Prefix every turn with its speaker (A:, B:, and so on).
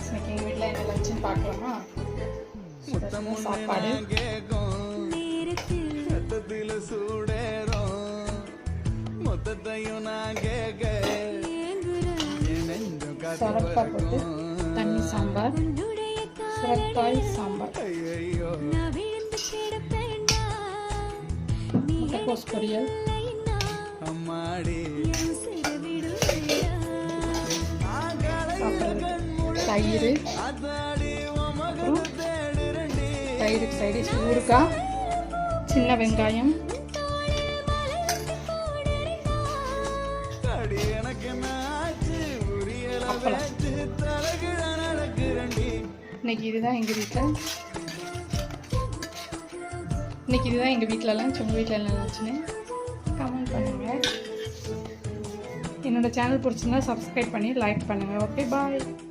A: இன்னைக்கு எங்கள் வீட்டில் என்ன லஞ்சுன்னு பார்க்கலாமா? சாப்பாடு சொரக்காய் போட்டு தண்ணி சாம்பார், சுரக்காய் சாம்பார், முட்டைக்கோஸ் பொரியல், தயிர், தயிருக்கு சைடிஷ் ஊறுகாய், சின்ன வெங்காயம், அப்பளம். இன்னைக்கு இதுதான் எங்கள் வீட்டில் லஞ்ச். உங்கள் வீட்டில் என்ன லஞ்சுன்னு கமெண்ட் பண்ணுங்கள். என்னோடய சேனல் பிடிச்சிருந்தா சப்ஸ்கிரைப் பண்ணி லைக் பண்ணுங்கள். ஓகே, பாய்.